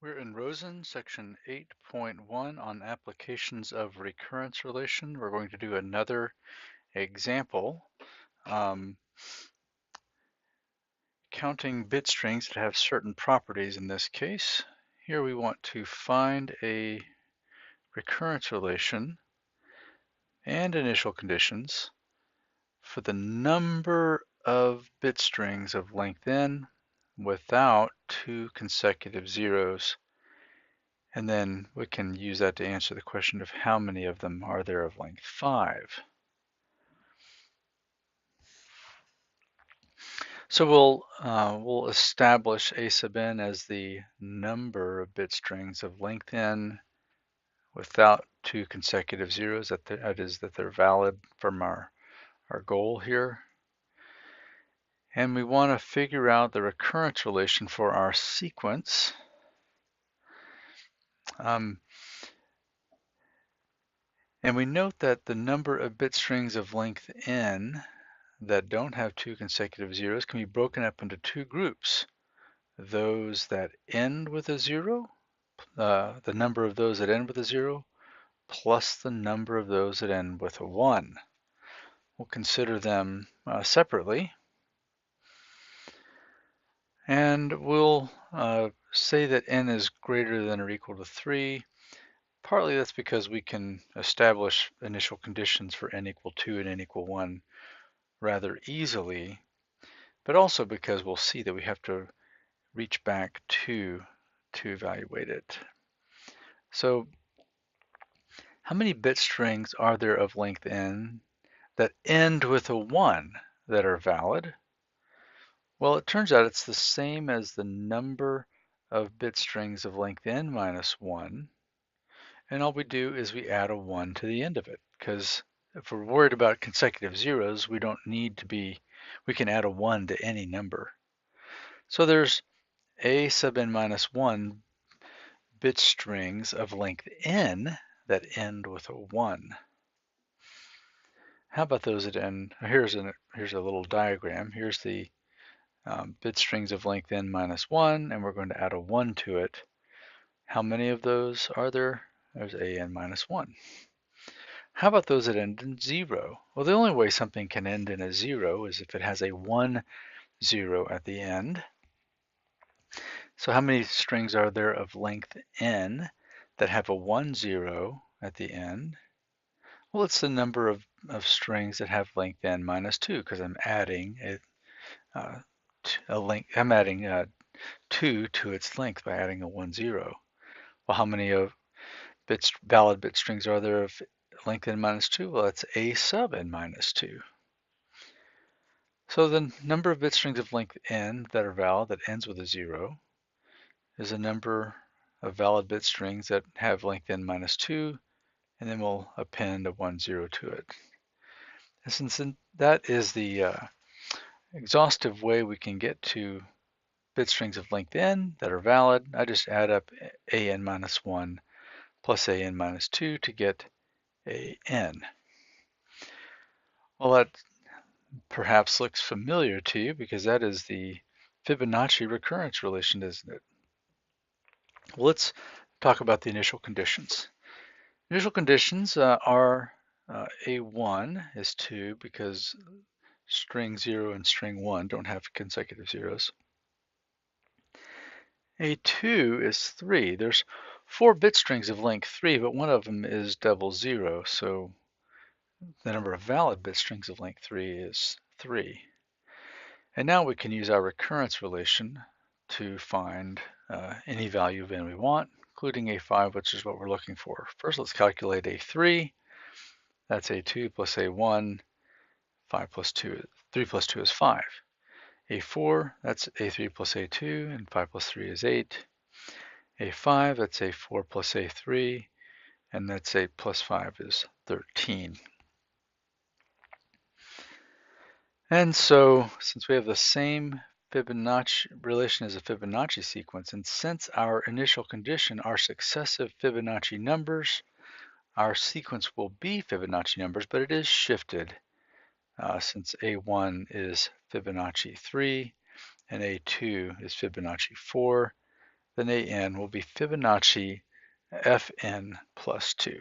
We're in Rosen, section 8.1 on applications of recurrence relation. We're going to do another example, counting bit strings that have certain properties in this case. Here we want to find a recurrence relation and initial conditions for the number of bit strings of length n without two consecutive zeros. And then we can use that to answer the question of how many of them are there of length 5. So we'll establish a sub n as the number of bit strings of length n without two consecutive zeros, that is that they're valid from our goal here. And we want to figure out the recurrence relation for our sequence. And we note that the number of bit strings of length n that don't have two consecutive zeros can be broken up into two groups. Those that end with a zero, the number of those that end with a zero, plus the number of those that end with a 1. We'll consider them separately. And we'll say that n is greater than or equal to 3. Partly that's because we can establish initial conditions for n equal 2 and n equal 1 rather easily, but also because we'll see that we have to reach back to evaluate it. So how many bit strings are there of length n that end with a 1 that are valid? Well, it turns out it's the same as the number of bit strings of length n minus 1. And all we do is we add a 1 to the end of it, because if we're worried about consecutive zeros, we don't need to be, we can add a 1 to any number. So there's a sub n minus 1 bit strings of length n that end with a 1. How about those that end? Here's a little diagram. Here's the bit strings of length n minus 1, and we're going to add a 1 to it. How many of those are there? There's a n minus 1. How about those that end in 0? Well, the only way something can end in a 0 is if it has a 1, 0 at the end. So how many strings are there of length n that have a 1, 0 at the end? Well, it's the number of strings that have length n minus 2, because I'm adding I'm adding 2 to its length by adding a 1, 0. Well, how many of valid bit strings are there of length n minus 2? Well, that's a sub n minus 2. So the number of bit strings of length n that are valid that ends with a 0 is the number of valid bit strings that have length n minus 2, and then we'll append a 1, 0 to it. And since that is the exhaustive way we can get to bit strings of length n that are valid, I just add up a n minus 1 plus a n minus 2 to get a n. Well, that perhaps looks familiar to you because that is the Fibonacci recurrence relation, isn't it? Well, let's talk about the initial conditions. Initial conditions are a1 is 2 because string 0 and string 1 don't have consecutive zeros. A2 is 3. There's 4 bit strings of length 3, but one of them is double 0, so the number of valid bit strings of length 3 is 3. And now we can use our recurrence relation to find any value of n we want, including a5, which is what we're looking for. First, let's calculate a3. That's a2 plus a1. 3 plus 2 is 5. A4, that's a3 plus a2, and 5 plus 3 is 8. A5, that's a4 plus a3, and that's 8 plus 5 is 13. And so, since we have the same Fibonacci relation as a Fibonacci sequence, and since our initial condition are successive Fibonacci numbers, our sequence will be Fibonacci numbers, but it is shifted since A1 is Fibonacci 3 and A2 is Fibonacci 4. then AN will be Fibonacci Fn plus 2.